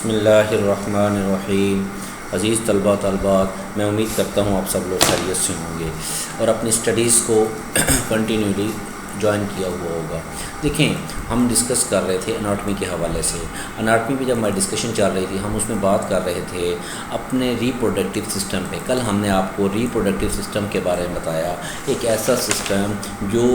बिस्मिल्लाहिर्रहमानिर्रहीम। अज़ीज़ तलबा तलबात, मैं उम्मीद करता हूँ आप सब लोग खैरियत से होंगे और अपनी स्टडीज़ को कंटिन्यूली ज्वाइन किया हुआ होगा। देखें, हम डिस्कस कर रहे थे एनाटॉमी के हवाले से। एनाटॉमी पे जब हमारी डिस्कशन चल रही थी, हम उसमें बात कर रहे थे अपने रिप्रोडक्टिव सिस्टम पे। कल हमने आपको रिप्रोडक्टिव सिस्टम के बारे में बताया, एक ऐसा सिस्टम जो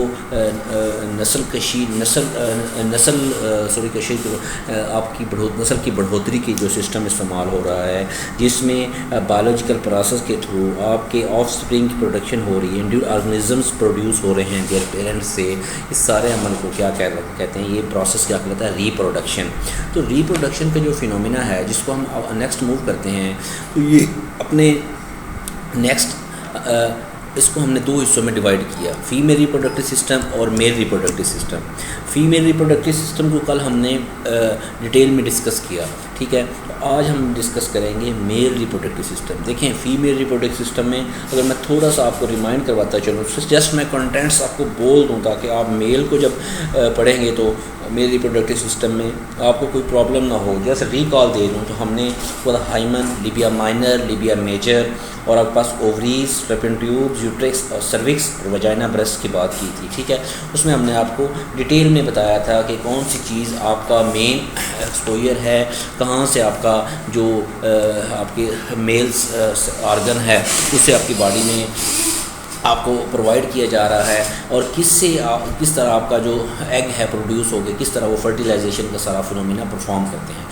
आपकी नस्ल की बढ़ोतरी की जो सिस्टम इस्तेमाल हो रहा है, जिसमें बायोलॉजिकल प्रोसेस के थ्रू आपके ऑफ स्प्रिंग की प्रोडक्शन हो रही है, न्यू ऑर्गेनिजम्स प्रोड्यूस हो रहे हैं देयर पेरेंट्स से। इस सारे अमल को क्या कहते हैं, ये प्रोसेस क्या कहलाता है, रिप्रोडक्शन। तो रिप्रोडक्शन का जो फिनोमिना है, जिसको हम नेक्स्ट मूव करते हैं, तो ये अपने नेक्स्ट इसको हमने दो हिस्सों में डिवाइड किया, फीमेल रिप्रोडक्टिव सिस्टम और mail reproductive system. Female reproductive system को कल हमने डिटेल में डिस्कस किया, ठीक है। तो आज हम डिस्कस करेंगे मेल रिप्रोडक्टिव सिस्टम। देखें, फीमेल रिप्रोडक्टिव सिस्टम में अगर मैं थोड़ा सा आपको रिमाइंड करवाता चलूँ, जस्ट मैं कंटेंट्स आपको बोल दूँ ताकि आप मेल को जब पढ़ेंगे तो मेल रिप्रोडक्टिव सिस्टम में आपको कोई प्रॉब्लम ना हो। जैसे रिकॉल दे दूँ तो हमने पूरा hymen, labia minor, labia major और आपके पास ओवरीज, फैलोपियन ट्यूब्स, यूट्रस और सर्विक्स और वजाइना ब्रेस्ट की बात की थी, ठीक है। उसमें हमने आपको डिटेल में बताया था कि कौन सी चीज़ आपका मेन एक्सपोजर है, कहाँ से आपका जो आपके मेल्स आर्गन है उसे आपकी बॉडी में आपको प्रोवाइड किया जा रहा है और किस तरह आपका जो एग है प्रोड्यूस हो गया, किस तरह वो फर्टिलाइजेशन का सारा फिनोमिना परफॉर्म करते हैं।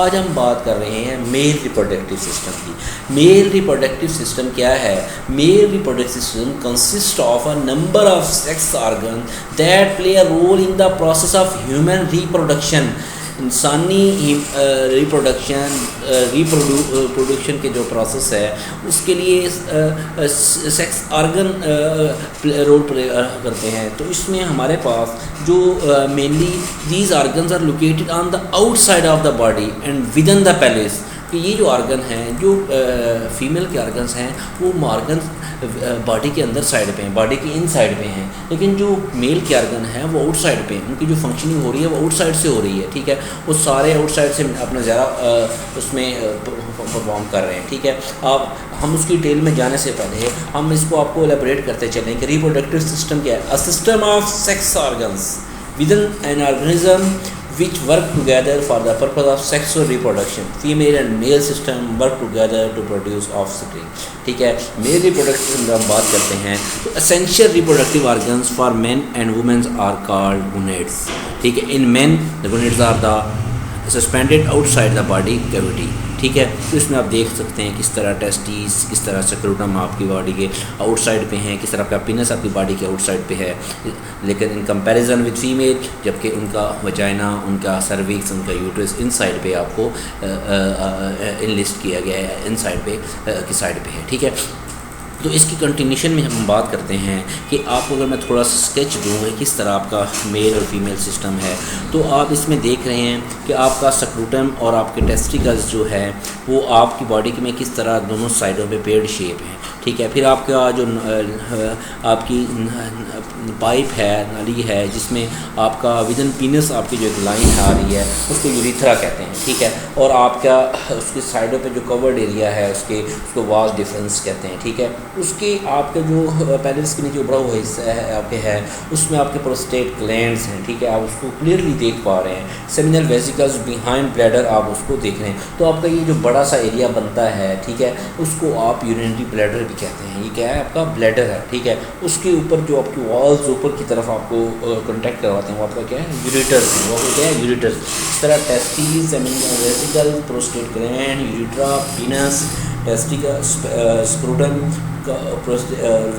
आज हम बात कर रहे हैं मेल रिप्रोडक्टिव सिस्टम की। मेल रिप्रोडक्टिव सिस्टम क्या है? Male reproductive system consist of a number of sex organ that play a role in the process of human reproduction. इंसानी रिप्रोडक्शन के जो प्रोसेस है उसके लिए सेक्स ऑर्गन रोल प्ले करते हैं। तो इसमें हमारे पास जो mainly these organs are located on the outside of the body and within the pelvis. कि ये जो ऑर्गन हैं, जो फीमेल के ऑर्गन्स हैं, वो ऑर्गन्स बॉडी के अंदर साइड पे हैं, बॉडी के इन साइड पे हैं, लेकिन जो मेल के ऑर्गन हैं वो आउटसाइड पे हैं। उनकी जो फंक्शनिंग हो रही है वो आउटसाइड से हो रही है, ठीक है। वो सारे आउटसाइड से अपना ज़रा उसमें परफॉर्म कर रहे हैं, ठीक है। अब हम उसकी डिटेल में जाने से पहले हम इसको आपको एलेबोरेट करते चलें कि रिप्रोडक्टिव सिस्टम क्या है। A system of sex organs with in an organism which work together for the purpose of sexual reproduction. Female and male system work together to produce offspring. ठीक है, मेल रिप्रोडक्टिव सिस्टम जब हम बात करते हैं तो essential reproductive organs for men and womens are called gonads, ठीक है। In men the gonads are the suspended outside the body cavity, ठीक है। तो इसमें आप देख सकते हैं किस तरह टेस्टिस, किस तरह स्क्रोटम आपकी बॉडी के आउटसाइड पे हैं, किस तरह आपका पेनिस आपकी बॉडी के आउटसाइड पे है, लेकिन इन कंपैरिजन विद फीमेल जबकि उनका वजाइना, उनका सर्विक्स, उनका यूट्रस इन साइड पे आपको इनलिस्ट किया गया है, इन साइड पे की साइड पे है, ठीक है। तो इसकी कंटिन्यूशन में हम बात करते हैं कि आपको अगर मैं थोड़ा सा स्केच दूँ किस तरह आपका मेल और फीमेल सिस्टम है, तो आप इसमें देख रहे हैं कि आपका स्क्रोटम और आपके टेस्टिकल्स जो है वो आपकी बॉडी में किस तरह दोनों साइडों पे पेयर्ड शेप है, ठीक है। फिर आपका जो आपकी पाइप है, नली है, जिसमें आपका विदन पीनस आपकी जो एक लाइन आ रही है उसको यूरिथ्रा कहते हैं, ठीक है। और आपका उसके साइडों पे जो कवर्ड एरिया है उसको वास डिफरेंस कहते हैं, ठीक है। उसके आपके जो पैलेस के नीचे उभरा हुआ हिस्सा है आपके है, उसमें आपके प्रोस्टेट ग्लैंड्स हैं, ठीक है। आप उसको क्लियरली देख पा रहे हैं। सेमिनल वेसिकल्स बिहाइंड ब्लैडर आप उसको देख रहे हैं। तो आपका ये जो बड़ा सा एरिया बनता है, ठीक है, उसको आप यूरिनरी ब्लैडर भी कहते हैं। ये क्या है? आपका ब्लैडर है, ठीक है। उसके ऊपर जो आपकी वॉल्स ऊपर की तरफ आपको कॉन्टैक्ट करवाते हैं वो आपका क्या है? यूरेटर्स। वो क्या है? यूरेटर्स। इस तरह testis, seminal vesicle, prostate gland, urethra, penis, testicle, scrotum का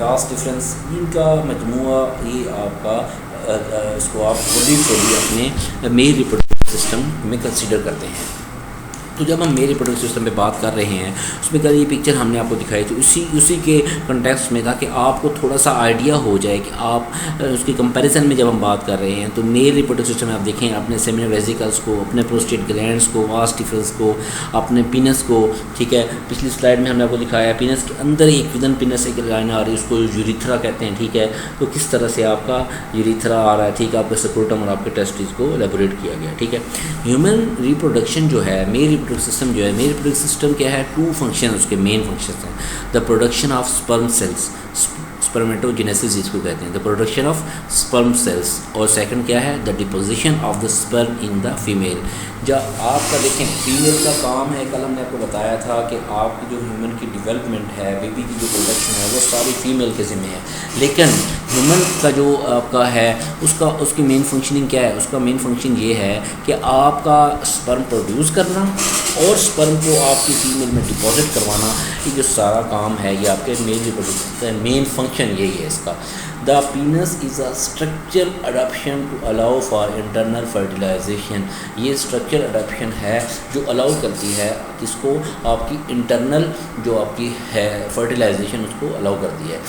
वास डिफरेंस, इनका मजमुआ ये आपका इसको आप फुली अपने मेल रिप्रोडक्टिव सिस्टम में कंसीडर करते हैं। तो जब हम मेल रिप्रोडक्टिव सिस्टम पे बात कर रहे हैं, उसमें कल ये पिक्चर हमने आपको दिखाई थी उसी के कंटेक्स्ट में, ताकि आपको थोड़ा सा आइडिया हो जाए कि आप उसके कंपैरिजन में जब हम बात कर रहे हैं तो मेल रिप्रोडक्टिव सिस्टम में आप देखें अपने सेमिनल वेसिकल्स को, अपने प्रोस्टेट ग्लैंड्स को, वास डिफरेंस को, अपने पीनस को, ठीक है। पिछली स्लाइड में हमने आपको दिखाया पीनस के अंदर एक विदन पीनस एक लाइन आ रही है, उसको यूरिथ्रा कहते हैं, ठीक है। तो किस तरह से आपका यूरिथ्रा आ रहा है, ठीक है, आपके स्क्रोटम और आपके टेस्टिस को एलेबोरेट किया गया, ठीक है। ह्यूमन रिप्रोडक्शन जो है, मेल रिप्रोडक्टिव सिस्टम जो है, मेल रिप्रोडक्टिव सिस्टम क्या है, 2 फंक्शन उसके मेन फंक्शन हैं। The production of sperm cells, spermatogenesis जिसको कहते हैं, the production of sperm cells, और सेकंड क्या है, the deposition of the sperm in the female. जब आपका देखें फीमेल का काम है, कल हमने आपको बताया था कि आपकी जो ह्यूमन की डेवलपमेंट है, बेबी की जो प्रोडक्शन है वो सारी फीमेल के ज़िम्मे है, लेकिन ह्यूमन का जो आपका है उसकी मेन फंक्शनिंग क्या है, उसका मेन फंक्शन ये है कि आपका स्पर्म प्रोड्यूस करना और स्पर्म को आपकी फीमेल में डिपॉजिट करवाना, ये जो सारा काम है ये आपके मेल रिप्रोडक्टिव मेन फंक्शन यही है इसका। The penis is a structural adaptation to allow for internal fertilization, ये स्ट्रक्चरल अडॉप्शन है जो अलाउ करती है किसको, आपकी इंटरनल जो आपकी है फर्टिलाइजेशन उसको अलाउ करती है।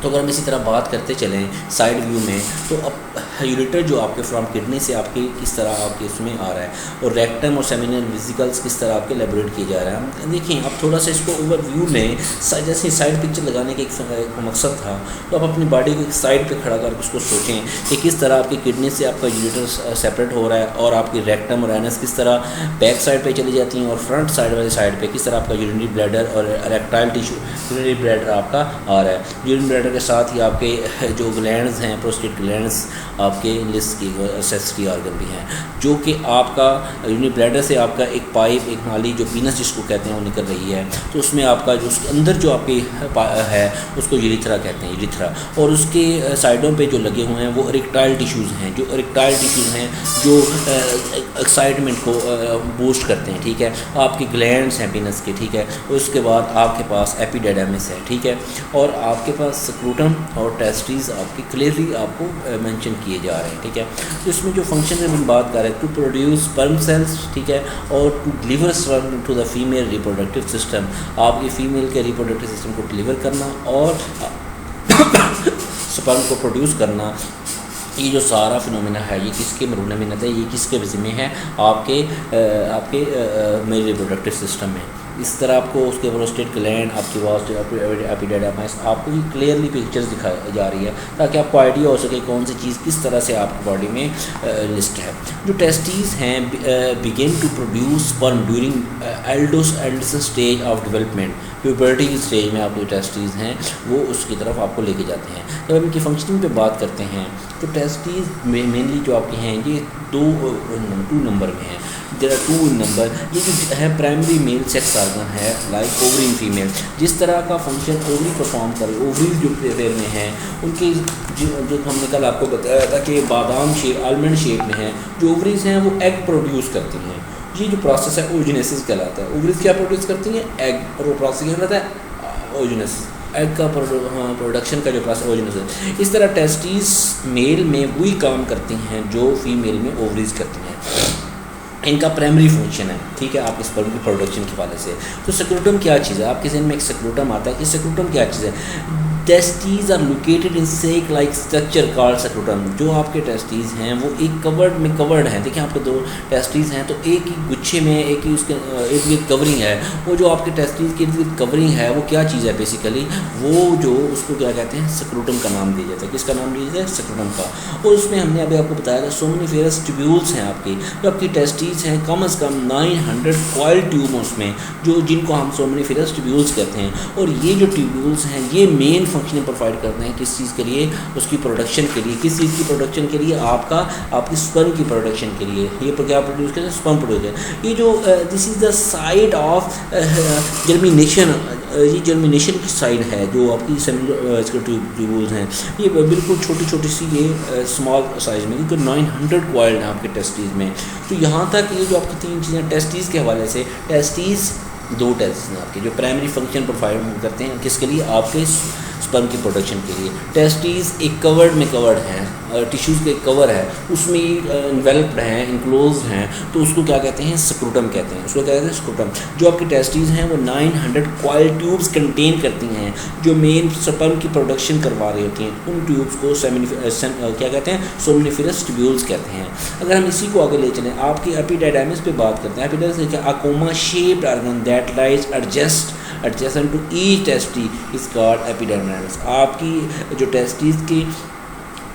तो अगर हम इसी तरह बात करते चलें साइड व्यू में, तो अब यूरेटर जो आपके फ्रॉम किडनी से आपके किस तरह आपके इसमें आ रहा है, और रेक्टम और सेमिनल वेसिकल्स किस तरह आपके लेबोरेट किए जा रहे हैं। देखिए अब थोड़ा सा इसको ओवरव्यू लें, जैसे साइड पिक्चर लगाने का एक मकसद था, तो आप अपनी बॉडी को एक साइड पे खड़ा करके उसको सोचें कि किस तरह आपकी किडनी से आपका यूरेटर सेपरेट हो रहा है, और आपकी रेक्टम और एनस किस तरह बैक साइड पे चली जाती हैं, और फ्रंट साइड वाली साइड पे किस तरह आपका यूरिनरी ब्लैडर और इरेक्टाइल टिश्यू यूरिनरी ब्लैडर आपका आ रहा है। यूरिनरी ब्लैडर के साथ ही आपके जो ग्लैंड्स हैं, प्रोस्टेट ग्लैंड्स आपके लिस्ट की सेक्रेटरी ऑर्गन भी हैं, जो कि आपका यूरिनरी ब्लैडर से आपका एक पाइप, एक नाली जो पीनस जिसको कहते हैं वो निकल रही है, तो उसमें आपका जो उसके अंदर जो आपकी है उसको यूरिथ्रा कहते हैं, यूरिथ्रा, और उसके साइडों पे जो लगे हुए हैं वो इरेक्टाइल टिश्यूज़ हैं, जो इरेक्टाइल टिश्यूज़ हैं जो एक्साइटमेंट को बूस्ट करते हैं, ठीक है। आपकी ग्लैंड्स हैं पीनस के, ठीक है। उसके बाद आपके पास एपिडेडमिस है, ठीक है, और आपके पास स्क्रूटम और टेस्टिस आपकी क्लियरली आपको मेंशन किए जा रहे हैं, ठीक है। तो इसमें जो फंक्शन में हम बात कर रहे हैं, टू प्रोड्यूस स्पर्म सेल्स, ठीक है, और to deliver sperm to the female reproductive system, आपकी फ़ीमेल के रिप्रोडक्टिव सिस्टम को डिलीवर करना और स्पर्म को प्रोड्यूस करना। ये जो सारा फिनोमेना है ये किसके मरूना में है, ये किसके ज़िम्मे है, आपके मेल रिप्रोडक्टिव सिस्टम में। इस तरह आपको उसके प्रोस्टेट ग्लैंड, आपकी वास्ट एपिडेडमिस, आपको ये क्लियरली पिक्चर्स दिखाई जा रही है ताकि आपको आइडिया हो सके कौन सी चीज़ किस तरह से आपकी बॉडी में लिस्ट है। जो टेस्टिस हैं begin to produce sperm during एल्डोस स्टेज ऑफ डेवलपमेंट, प्यूबर्टी की स्टेज में आपके टेस्टिस हैं वो उसकी तरफ आपको लेके जाते हैं। जब हम इनकी फंक्शनिंग पे बात करते हैं तो टेस्टिस मेनली जो आपके हैं ये 2 नंबर में हैं, देयर आर 2 नंबर। ये जो है प्राइमरी मेल सेक्स ऑर्गन है लाइक ओवरी इन फीमेल, जिस तरह का फंक्शन ओवरी परफॉर्म करे, ओवरीज जो पेयर में हैं उनकी जो हमने कल आपको बताया था कि बादाम शेप, आलमंड शेप में हैं, जो ओवरीज हैं वो एग प्रोड्यूस करती हैं। ये जो प्रोसेस है ओजेनेसिस कहलाता है। ओवरीज क्या प्रोड्यूस करती हैं, एग, और वो प्रोसेस क्या कहलाता है, ओजेनेसिस, एग का प्रोडक्शन का जो प्रोसेस ओजेनेसिस है। इस तरह टेस्टिस मेल में वही काम करती हैं जो फीमेल में ओवरीज करती हैं, इनका प्राइमरी फंक्शन है, ठीक है, आपके स्पर्म की प्रोडक्शन के वाले से। तो स्क्रूटम क्या चीज़ है, आपके ज़हन में एक स्क्रूटम आता है कि स्क्रूटम क्या चीज़ है। Testes are located in sac like structure called scrotum. जो आपके टेस्टीज हैं वो एक कवर्ड में कवर्ड हैं, देखिए आपके 2 टेस्टीज हैं तो एक ही गुच्छे में एक ही उसके इर्द गिर्द कवरिंग है। वो जो आपके टेस्टीज के इर्द गिर्द कवरिंग है वो क्या चीज़ है, बेसिकली वो जो उसको क्या कहते हैं, स्क्रूटम का नाम दिया जाता है। किसका नाम दिया जाता है, स्क्रूटम का। और उसमें हमने अभी आपको बताया था सोमनिफेरस ट्यूब्यूल्स हैं आपकी, जो आपकी टेस्टीज हैं कम से कम 900 कॉइल ट्यूब उसमें, जो जिनको हम सोमनिफेरस ट्यूब्यूल्स कहते हैं। और ये जो ट्यूब्यूल्स हैं ये मेन फंक्शन प्रोवाइड करते हैं किस चीज़ के लिए, उसकी प्रोडक्शन के लिए। किस चीज़ की प्रोडक्शन के लिए, आपकी स्पर्म की प्रोडक्शन के लिए। ये क्या प्रोड्यूस करते हैं, स्पर्म प्रोड्यूस करते हैं। ये जो this is the side of germination, ये जर्मिनेशन की साइड है जो आपकी ट्यूब्यूल्स हैं। ये बिल्कुल छोटी छोटी सी ये स्मॉल साइज़ में, क्योंकि 900 कॉइल्ड हैं आपके टेस्टीज़ में। तो यहाँ तक ये जो आपकी 3 चीज़ें टेस्टीज़ के हवाले से, टेस्टीज़ 2 टेस्टीज़ हैं आपके जो प्राइमरी फंक्शन प्रोवाइड करते हैं किसके लिए, आपके स्पर्म की प्रोडक्शन के लिए। टेस्टीज एक कवर्ड में कवर्ड हैं, टिश्यूज़ के कवर है उसमें इन्वेल्प्ड हैं, इनक्लोज्ड हैं, तो उसको क्या कहते हैं, स्क्रूटम कहते हैं। उसको क्या कहते हैं, स्क्रूटम। जो आपकी टेस्टीज हैं वो 900 कॉइल ट्यूब्स कंटेन करती हैं जो मेन स्पर्म की प्रोडक्शन करवा रही होती हैं। उन ट्यूब्स को क्या कहते हैं, सोमनिफेरस ट्यूब्यूल्स कहते हैं। अगर हम इसी को आगे ले चलें, आपकी एपिडेडमिस पे बात करते हैं। एपिडेडमिस क्या, a comma shaped organ that lies adjacent to each testy is called epidermis। आपकी जो टेस्टीज की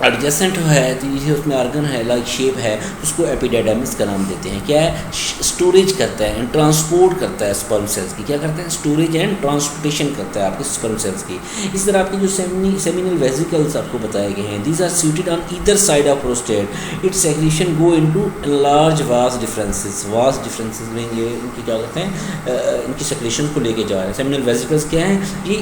एडजेसेंट है तो ये उसमें आर्गन है लाइक शेप है, उसको एपिडिडाइमिस का नाम देते हैं। क्या है? स्टोरेज करता है एंड ट्रांसपोर्ट करता है स्पर्म सेल्स की। क्या करता है? स्टोरेज एंड ट्रांसपोर्टेशन करता है आपके स्पर्म सेल्स की। इस तरह आपके जो सेमिनल वेसिकल्स आपको बताए गए हैं, these are seated on either side of prostate, its secretion go into large vas deferens में ये इनकी क्या करते हैं, इनकी सेक्रेशन को लेके जा रहे हैं। सेमिनल वेसिकल्स क्या हैं? ये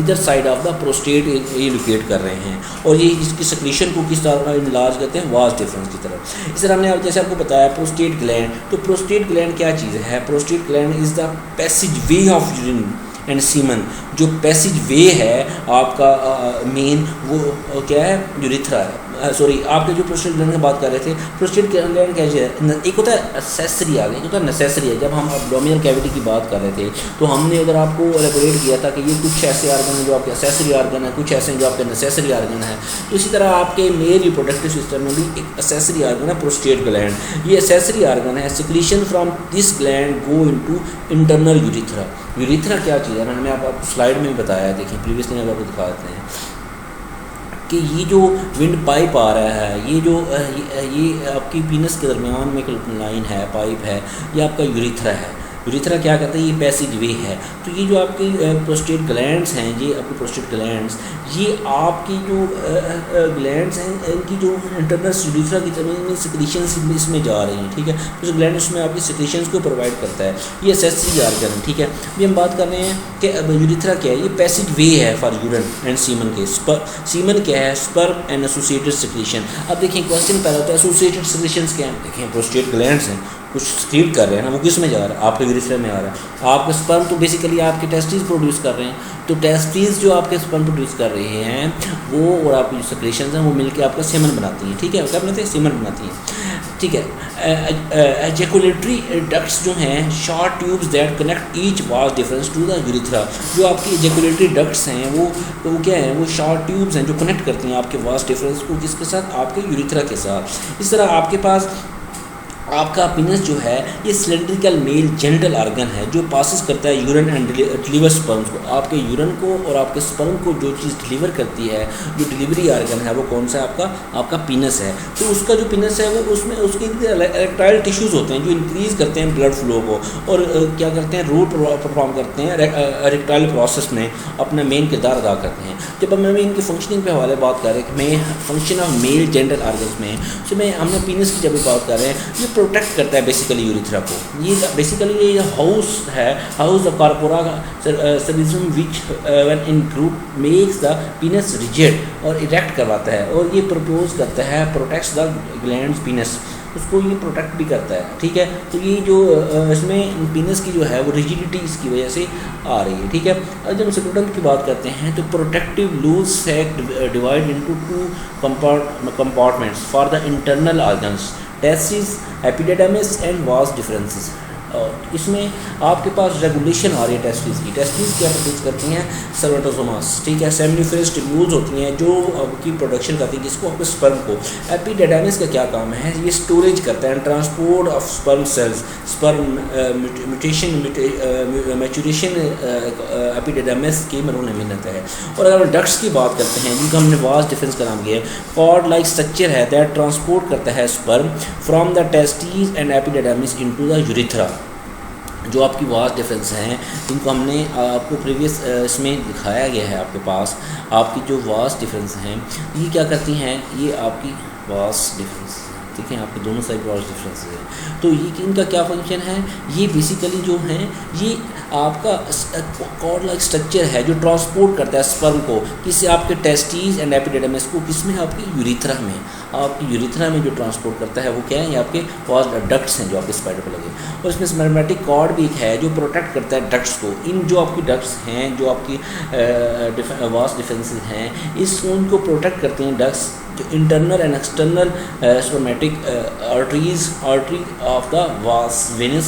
इधर साइड ऑफ द प्रोस्टेट ये लोकेट कर रहे हैं और ये इसकी सेक्रेशन को किस तरह इनलार्ज करते हैं? वास्ट डिफरेंस की तरफ। इस तरह हमने जैसे आपको बताया प्रोस्टेट ग्लैंड, तो प्रोस्टेट ग्लैंड क्या चीज़ है? Prostate gland is the passage way of urine and semen. जो पैसेज वे है आपका मेन वो क्या है? यूरिथ्रा है। सॉरी, आपके जो प्रोस्टेट ग्लैंड की बात कर रहे थे, प्रोस्टेट ग्लैंड क्या है? एक होता है एसेसरी आर्गन, एक होता है नेसेसरी है। जब हम एब्डोमिनल कैविटी की बात कर रहे थे तो हमने उधर आपको एलेबोरेट किया था कि ये कुछ ऐसे आर्गन हैं जो आपके एसेसरी आर्गन है, कुछ ऐसे हैं जो आपके नेसेसरी आर्गन है। तो इसी तरह आपके मेल रिप्रोडक्टिव सिस्टम में भी एक एसेसरी आर्गन है प्रोस्टेट ग्लैंड। ये एसेसरी आर्गन है। Secretion from this gland go into internal urethra. Urethra क्या चीज़ है? मैंने आपको स्लाइड में भी बताया, देखिए प्रीवियसली मैं आपको दिखा देते हैं कि ये जो विंड पाइप आ रहा है, ये जो ये आपकी पीनस के दरमियान में एक लाइन है, पाइप है, ये आपका यूरिथ्रा है। यूरिथ्रा क्या कहते हैं? ये पैसेज वे है। तो ये जो आपकी प्रोस्टेट ग्लैंड्स हैं, ये आपकी प्रोस्टेट ग्लैंड्स, ये आपकी जो ग्लैंड्स हैं इनकी जो इंटरनल यूरिथ्रा की जमीन में सिक्रीशंस इसमें जा रही हैं, ठीक है। तो ग्लैंड उसमें आपकी सिक्रीशंस को प्रोवाइड करता है। ये एसेसरी आर्गन, ठीक है। अभी हम बात कर रहे हैं कि यूरिथ्रा क्या है? ये पैसेज वे है फॉर यूरिन एंड सीमन के। सीमन क्या है? Sperm and associated secretion. अब देखिए क्वेश्चन पैदा होता है एसोसिएटेड सिक्रीशंस क्या है? देखिए प्रोस्टेट ग्लैंड्स हैं, कुछ स्क्रीट कर रहे हैं ना, वो किस में जा रहा है? आपके यूरिथ्रा में आ रहा है। आपके स्पर्म तो बेसिकली आपके टेस्टिस प्रोड्यूस कर रहे हैं, तो टेस्टिस जो आपके स्पर्म प्रोड्यूस कर रहे हैं वो और आपकी जो सेक्रेशंस हैं वो मिलकर आपका सेमन बनाती हैं, ठीक है। क्या बनाते हैं? सेमन बनाती हैं, ठीक है। एजैकुलेटरी डक्ट्स जो हैं short tubes that connect each vas deferens to the urethra. जो आपकी एजैकुलेटरी डक्ट्स हैं वो क्या है? वो शॉर्ट ट्यूब्स हैं जो कनेक्ट करती हैं आपके वास्ट डिफरेंस को किसके साथ? आपके यूरिथ्रा के साथ। इस तरह आपके पास आपका पीनस जो है ये सिलेंड्रिकल मेल जेनिटल आर्गन है जो पासिस करता है यूरिन एंड डिलीवर स्पर्म्स को। आपके यूरिन को और आपके स्पर्म को जो चीज़ डिलीवर करती है, जो डिलीवरी आर्गन है, वो कौन सा है? आपका पीनस है। तो उसका जो पीनस है वो उसमें उसके इरेक्टाइल टिश्यूज़ होते हैं जो इंक्रीज़ करते हैं ब्लड फ्लो को और क्या करते हैं? रोल परफॉर्म करते हैं इरेक्टाइल प्रोसेस में, अपना मेन किरदार अदा करते हैं। जब हम इनकी फंक्शनिंग के हवाले बात कर रहे हैं कि मैं function of male genital organs में, तो मैं हमने पीनस की जब बात कर रहे हैं, ये प्रोटेक्ट करता है बेसिकली यूरिथ्रा को। ये बेसिकली ये हाउस है, house the corpora cavernosum which when in group makes the penis rigid और इरेक्ट करवाता है और ये प्रपोज करता है प्रोटेक्ट्स द ग्लैंड्स पीनस, उसको ये प्रोटेक्ट भी करता है, ठीक है। तो ये जो इसमें पीनस की जो है वो रिजिडिटी इसकी वजह से आ रही है, ठीक है। और जब स्क्रोटम की बात करते हैं तो protective loose sac divide into two compartments for the internal organs, testis, epididymis and vas deferens. और इसमें आपके पास रेगुलेशन आ रही है टेस्टिस की। टेस्टिस क्या प्रोड्यूस करती हैं? सर्वेटोसोमास, ठीक है। सेमिनिफेरस ट्यूब्यूल्स होती हैं जो की प्रोडक्शन करती है किसको? आपके स्पर्म को। एपिडिडाइमिस का क्या काम है? ये स्टोरेज करता है, transport of sperm cells, sperm maturation epididymis की मरून मिलता है। और अगर डक्ट्स की बात करते हैं जिनका हमने वास्ट डिफरेंस का नाम किया है, कॉर्ड लाइक स्ट्रक्चर है दैट ट्रांसपोर्ट करता है sperm from the testis and epididymis into the urethra. जो आपकी वास्ट डिफरेंस हैं जिनको हमने आपको प्रीवियस इसमें दिखाया गया है, आपके पास आपकी जो वास्ट डिफरेंस हैं ये क्या करती हैं? ये आपकी वास्ट डिफरेंस, ठीक है, आपके दोनों साइड वास्ट डिफरेंस है। तो ये इनका क्या फंक्शन है? ये बेसिकली जो है ये आपका कॉर्ड लाइक स्ट्रक्चर है जो ट्रांसपोर्ट करता है स्पर्म को किसी आपके टेस्टिस एंड एपिडिडाइमिस को, किसमें? आपकी यूरिथ्रा में। आपकी यूरिथ्रा में जो ट्रांसपोर्ट करता है वो क्या है? ये आपके वास्ट डक्ट्स हैं जो आपके स्पाइडर पर लगे। और इसमें स्पर्मेटिक कॉर्ड भी एक है जो प्रोटेक्ट करता है डक्ट्स को। इन जो आपकी डक्ट्स हैं, जो आपकी वास्ट डिफरेंसेस हैं, इस उनको प्रोटेक्ट करते हैं डक्ट्स जो internal and external spermatic artery of the वास वेनस,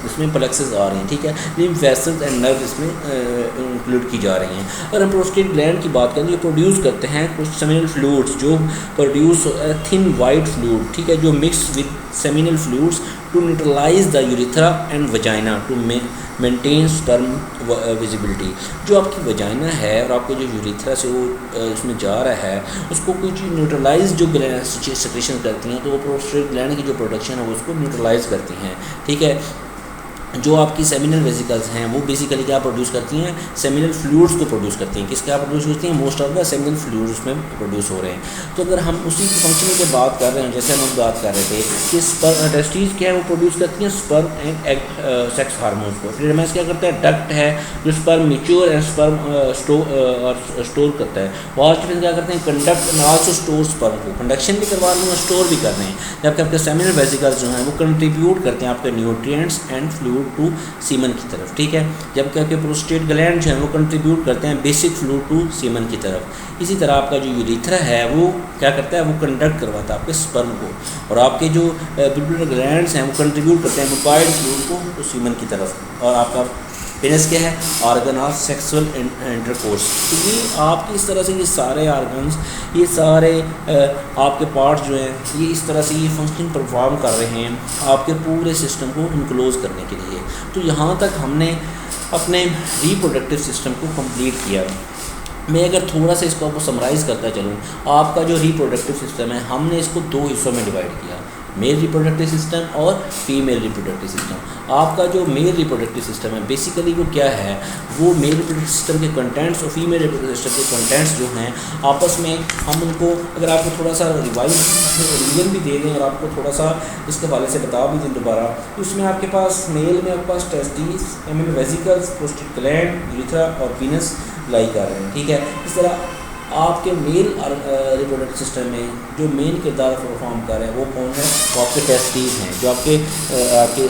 इसमें प्लेक्सेस आ रही हैं, ठीक है। लिम्फ वेसल्स एंड नर्व इसमें इंक्लूड की जा रही हैं। और हम प्रोस्टेट ग्लैंड की बात करें तो ये प्रोड्यूस करते हैं कुछ सेमिनल फ्लूइड्स जो प्रोड्यूस थिन वाइट फ्लूइड, ठीक है, जो mix with seminal fluids to neutralize the urethra and vagina to maintain sperm viability. जो आपकी वजाइना है और आपके जो यूरिथ्रा से वो उसमें जा रहा है उसको कुछ न्यूट्रलाइज जो सेक्रेशन करती हैं, तो वो प्रोस्टेट ग्लैंड की जो प्रोडक्शन है वो उसको न्यूट्रलाइज करती हैं, ठीक है। जो आपकी सेमिनल वेसिकल्स हैं वो बेसिकली क्या प्रोड्यूस करती हैं, सेमिनल फ्लूइड्स को प्रोड्यूस करती हैं। किस क्या प्रोड्यूस करती हैं, most of the seminal fluids उसमें प्रोड्यूस हो रहे हैं। तो अगर हम उसी फंक्शनिंग की बात कर रहे हैं, जैसे हम बात कर रहे थे कि टेस्टिस क्या है वो प्रोड्यूस करती हैं sperm and egg sex hormones को। फिर हमें क्या करता है, डक्ट है जो sperm mature and sperm store करता है। वास्ट क्या करते हैं, conduct and also store sperm को, कंडक्शन भी करवा रहे हैं और स्टोर भी कर रहे हैं। जबकि आपके सेमिनल वेसिकल्स जो हैं वो कंट्रीब्यूट करते हैं आपके nutrients and fluid to semen की तरफ, ठीक है। जबकि आपके प्रोस्टेट ग्लैंड जो है वो कंट्रीब्यूट करते हैं बेसिक फ्लूइड टू सीमन की तरफ। इसी तरह आपका जो यूरिथ्रा है वो क्या करता है, वो कंडक्ट करवाता है आपके स्पर्म को, और आपके जो पिट्यूटरी ग्लैंड्स हैं वो कंट्रीब्यूट करते हैं मुकाइड फ्लूइड को तो सीमन की तरफ। और आपका पेनिस क्या है, ऑर्गन ऑफ सेक्सुअल इंटरकोर्स। तो ये आपकी इस तरह से ये सारे ऑर्गन्स, ये सारे आपके पार्ट्स जो हैं ये इस तरह से ये फंक्शन परफॉर्म कर रहे हैं आपके पूरे सिस्टम को इनक्लोज करने के लिए। तो यहाँ तक हमने अपने रिप्रोडक्टिव सिस्टम को कंप्लीट किया। मैं अगर थोड़ा सा इसको आपको समराइज़ करता चलूँ, आपका जो रिप्रोडक्टिव सिस्टम है हमने इसको दो हिस्सों में डिवाइड किया, मेल रिप्रोडक्टिव सिस्टम और फीमेल रिप्रोडक्टिव सिस्टम। आपका जो मेल रिप्रोडक्टिव सिस्टम है बेसिकली वो क्या है, वो मेल रिप्रोडक्टिव सिस्टम के कंटेंट्स और फीमेल रिप्रोडक्टिव सिस्टम के कंटेंट्स जो हैं आपस में हम उनको, अगर आपको थोड़ा सा रिवीजन भी दे दें और आपको थोड़ा सा इसके हवाले से बता भी दें दोबारा, तो इसमें आपके पास मेल में आपके पास testis, seminal vesicles, prostate gland, urethra और पीनस लाई कर रहे हैं, ठीक है। इस तरह आपके मेल रिप्रोडक्टिव सिस्टम में जो मेन किरदार परफॉर्म कर रहे हैं वो कौन है, वो आपके टेस्टिस हैं जो आपके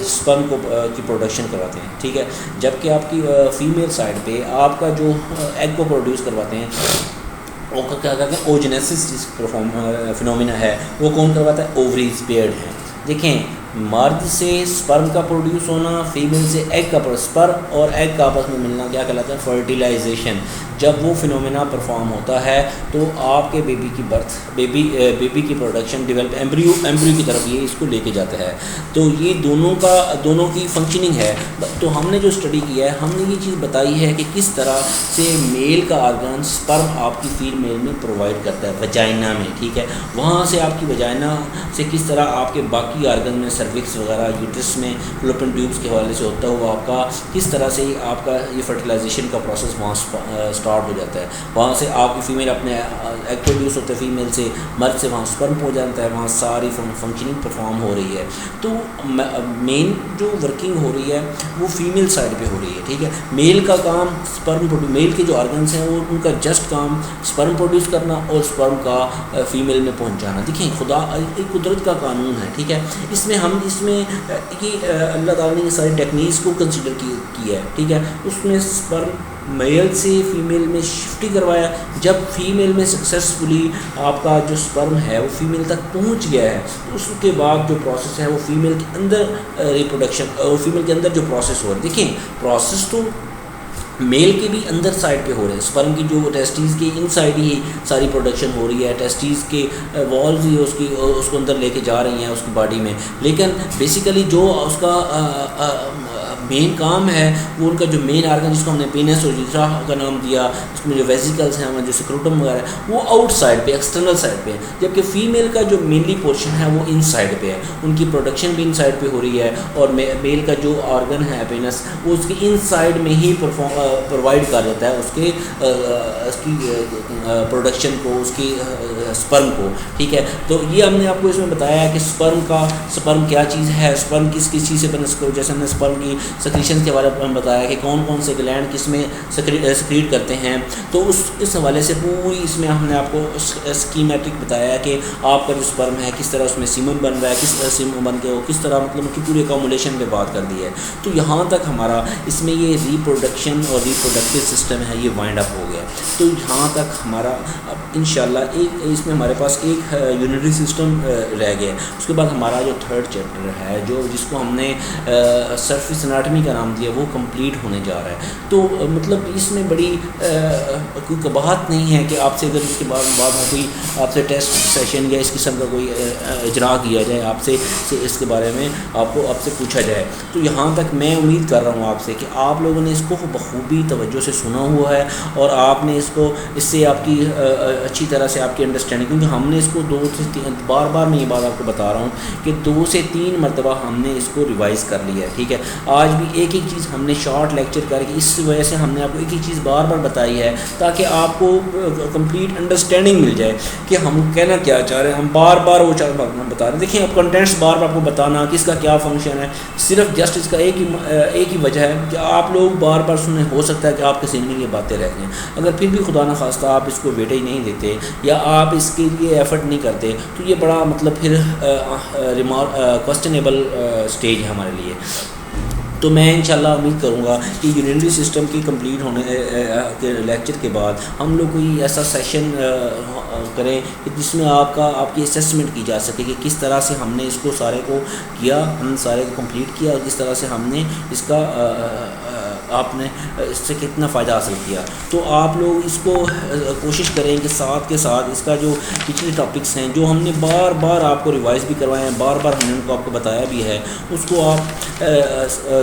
स्पर्म को की प्रोडक्शन करवाते हैं, ठीक है। जबकि आपकी फीमेल साइड पे आपका जो एग को प्रोड्यूस करवाते हैं वो क्या कहते हैं, ओजेनेसिस जिस फिनोमिना है वो कौन करवाता है, ओवरीज पेयर्ड हैं। देखें, मर्द से स्पर्म का प्रोड्यूस होना, फीमेल से एग का, स्पर्म और एग का आपस में मिलना क्या कहलाता है, फर्टिलाइजेशन। जब वो फिनोमेना परफॉर्म होता है तो आपके बेबी की बर्थ, बेबी की प्रोडक्शन, डेवलप एम्ब्रियो की तरफ ये इसको लेके जाता है। तो ये दोनों की फंक्शनिंग है। तो हमने जो स्टडी किया है हमने ये चीज़ बताई है कि किस तरह से मेल का ऑर्गन स्पर्म आपकी फीमेल में प्रोवाइड करता है वजाइना में, ठीक है। वहाँ से आपकी वजाइना से किस तरह आपके बाकी ऑर्गन में, सर्विक्स वगैरह, यूट्रस में फ्लोपियन ट्यूब्स के हवाले से होता हुआ आपका किस तरह से आपका ये फर्टिलाइजेशन का प्रोसेस वहाँ स्टार्ट हो जाता है। वहाँ से आपकी फीमेल अपने एग प्रोड्यूस होता है फीमेल से, मर्द से वहाँ स्पर्म हो जाता है, वहाँ सारी फंक्शनिंग परफॉर्म हो रही है। तो मेन जो वर्किंग हो रही है वो फीमेल साइड पे हो रही है, ठीक है। मेल का काम मेल के जो ऑर्गन्स हैं वो उनका जस्ट काम स्पर्म प्रोड्यूस करना और स्पर्म का फीमेल में पहुँचाना। देखिए, खुदा एक कुदरत का कानून है, ठीक है। इसमें अल्लाह ताला ने ये सारी टेक्निक्स को कंसिडर किया है, ठीक है। उसमें स्पर्म मेल से फीमेल में शिफ्ट ही करवाया। जब फीमेल में सक्सेसफुली आपका जो स्पर्म है वो फीमेल तक पहुंच गया है तो उसके बाद जो प्रोसेस है वो फीमेल के अंदर रिप्रोडक्शन और फीमेल के अंदर जो प्रोसेस हो रहा है, देखिए प्रोसेस तो मेल के भी अंदर साइड पे हो रहे हैं। स्पर्म की जो टेस्टिस की इनसाइड ही सारी प्रोडक्शन हो रही है, टेस्टिस के वॉल्स ही उसको अंदर लेके जा रही हैं उसकी बॉडी में। लेकिन बेसिकली जो उसका मेन काम है वो उनका जो मेन आर्गन जिसको हमने पेनिस और यूरिथ्रा का नाम दिया, उसमें जो वेसिकल्स हैं जो स्क्रोटम वगैरह है वो आउटसाइड पे, एक्सटर्नल साइड पे है। जबकि फ़ीमेल का जो मेनली पोर्शन है वो इनसाइड पे है, उनकी प्रोडक्शन भी इनसाइड पे हो रही है। और मेल का जो ऑर्गन है पेनिस वो उसके इनसाइड में ही प्रोवाइड कर देता है उसकी प्रोडक्शन को, उसकी स्पर्म को, ठीक है। तो ये हमने आपको इसमें बताया है कि स्पर्म क्या चीज़ है, स्पर्म किस चीज़ से बना, जैसे हमने स्पर्म की सेक्रीशन के बारे में बताया कि कौन कौन से ग्लैंड किस में सेक्रीट करते हैं। तो इस हवाले से पूरी इसमें हमने आपको स्कीमेटिक बताया कि आपका जो स्पर्म है किस तरह उसमें सीमन बन रहा है, किस तरह सीमन बन के वो किस तरह मतलब उसकी पूरी अकोमोडेशन पे बात कर दी है। तो यहाँ तक हमारा इसमें ये रिप्रोडक्शन और रिप्रोडक्टिव सिस्टम है ये वाइंड अप हो गया। तो यहाँ तक हमारा अब इंशाल्लाह इसमें हमारे पास एक यूनिटरी सिस्टम रह गया। उसके बाद हमारा जो थर्ड चैप्टर है जिसको हमने सरफेस एनाटमी का नाम दिया वो कंप्लीट होने जा रहा है। तो मतलब इसमें बड़ी कोई कबाहत नहीं है कि आपसे अगर इसके बाद में कोई आपसे टेस्ट सेशन या इस किस्म का कोई इजरा किया जाए, आपसे इसके बारे में आपसे पूछा जाए। तो यहाँ तक मैं उम्मीद कर रहा हूँ आपसे कि आप लोगों ने इसको बखूबी तवज्जो से सुना हुआ है और आपने इससे आपकी अच्छी तरह से आपकी अंडरस्टैंडिंग, क्योंकि हमने इसको 2 से 3 बार मैं ये बात आपको बता रहा हूँ कि 2 से 3 मरतबा हमने इसको रिवाइज़ कर लिया है। ठीक है, आज भी एक चीज़ हमने शॉर्ट लेक्चर करके, इस वजह से हमने आपको एक चीज़ बार बताई है ताकि आपको कंप्लीट अंडरस्टैंडिंग मिल जाए कि हम कहना क्या चाह रहे हैं। हम बार वो चार बार हम बता रहे हैं। देखिए, अब कंटेंट्स बार आपको बताना कि इसका क्या फंक्शन है, सिर्फ जस्ट इसका एक ही वजह है कि आप लोग बार सुने। हो सकता है कि आपके सीने में ये बातें रह जाएँ। अगर फिर भी खुदा न खास्ता आप इसको वेटेज नहीं देते या आप इसके लिए एफर्ट नहीं करते तो ये बड़ा मतलब फिर क्वेश्चनेबल स्टेज है हमारे लिए। तो मैं इंशाल्लाह उम्मीद करूँगा कि यूरिनरी सिस्टम की कंप्लीट होने के लेक्चर के बाद हम लोग कोई ऐसा सेशन करें कि जिसमें आपकी असेसमेंट की जा सके कि किस तरह से हमने इसको सारे को किया, हम सारे को कंप्लीट किया और किस तरह से हमने इसका आपने इससे कितना फ़ायदा हासिल किया। तो आप लोग इसको कोशिश करें कि साथ के साथ इसका जो पिछले टॉपिक्स हैं जो हमने बार आपको रिवाइज़ भी करवाए हैं, बार हमने उनको आपको बताया भी है, उसको आप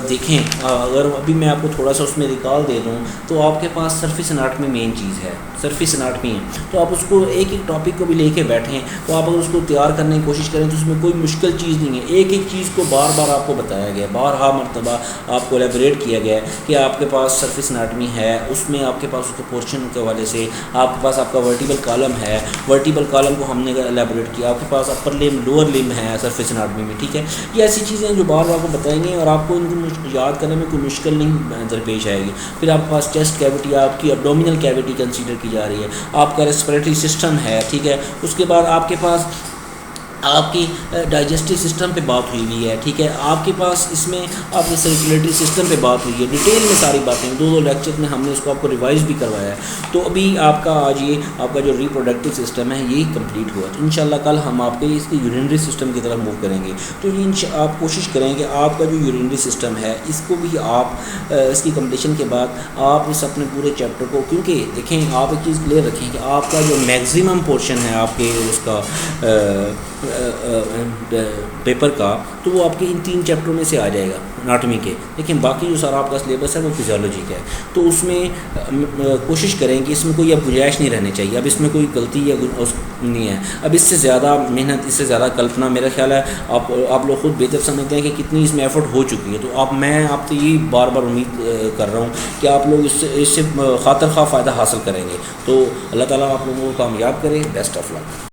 देखें। अगर अभी मैं आपको थोड़ा सा उसमें रिकॉल दे दूँ तो आपके पास सरफेस एनाटमी मेन चीज़ है, सरफेस एनाटमी है। तो आप उसको एक टॉपिक को भी लेके बैठें तो आप अगर उसको तैयार करने की कोशिश करें तो उसमें कोई मुश्किल चीज़ नहीं है। एक चीज़ को बार आपको बताया गया, बारहा मरतबा आपको एलेबोरेट किया गया है कि आपके पास सरफेस एनाटमी है, उसमें आपके पास उसके पोर्शन के हवाले से आपके पास आपका वर्टिबल कॉलम है, वर्टिबल कॉलम को हमने एलेबोरेट किया, आपके पास अपर लिम लोअर लिम है सरफेस एनाटमी में। ठीक है, ये ऐसी चीज़ें जो बार आपको बताएंगे और आपको इनको याद करने में कोई मुश्किल नहीं दरपेश आएगी। फिर आपके पास चेस्ट कैविटी, आपकी एब्डोमिनल कैविटी कंसीडर की जा रही है, आपका रेस्पिरेटरी सिस्टम है। ठीक है, उसके बाद आपके पास आपकी डाइजेस्टिव सिस्टम पे बात हुई है। ठीक है, आपके पास इसमें आपके सर्कुलेटरी सिस्टम पे बात हुई है, डिटेल में सारी बातें 2 लेक्चर में हमने इसको आपको रिवाइज़ भी करवाया है। तो अभी आपका आज ये आपका जो रिप्रोडक्टिव सिस्टम है ये कंप्लीट हुआ। तो इंशाल्लाह कल हम आपके इसके यूरिनरी सिस्टम की तरफ मूव करेंगे। तो आप कोशिश करें कि आपका जो यूरिनरी सिस्टम है इसको भी आप इसकी कंप्लीशन के बाद आप इस अपने पूरे चैप्टर को, क्योंकि देखें आप एक चीज़ क्लियर रखें कि आपका जो मैक्सिमम पोर्शन है आपके उसका पेपर का, तो वो आपके इन 3 चैप्टरों में से आ जाएगा एनाटॉमी के। लेकिन बाकी जो सारा आपका सिलेबस है वो फिजियोलॉजी का है। तो उसमें कोशिश करें कि इसमें कोई अब गुंजाइश नहीं रहनी चाहिए, अब इसमें कोई गलती या नहीं है। अब इससे ज़्यादा मेहनत, इससे ज़्यादा कल्पना, मेरा ख्याल है आप लोग खुद बेहतर समझते हैं कि कितनी इसमें एफर्ट हो चुकी है। तो मैं आपसे ये बार उम्मीद कर रहा हूँ कि आप लोग इससे खातिर खा फ़ायदा हासिल करेंगे। तो अल्लाह ताला आप लोगों को कामयाब करे। Best of luck.